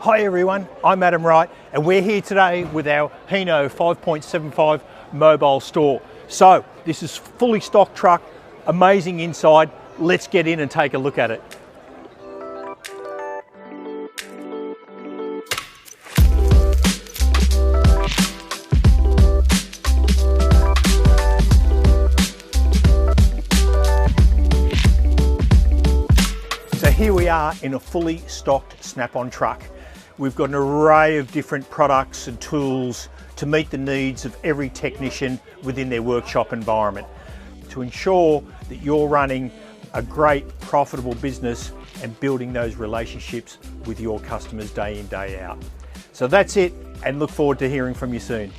Hi everyone, I'm Adam Wright and we're here today with our Hino 5.75 mobile store. So this is fully stocked truck, amazing inside. Let's get in and take a look at it. So here we are in a fully stocked Snap-on truck. We've got an array of different products and tools to meet the needs of every technician within their workshop environment to ensure that you're running a great profitable business and building those relationships with your customers day in, day out. So that's it, and look forward to hearing from you soon.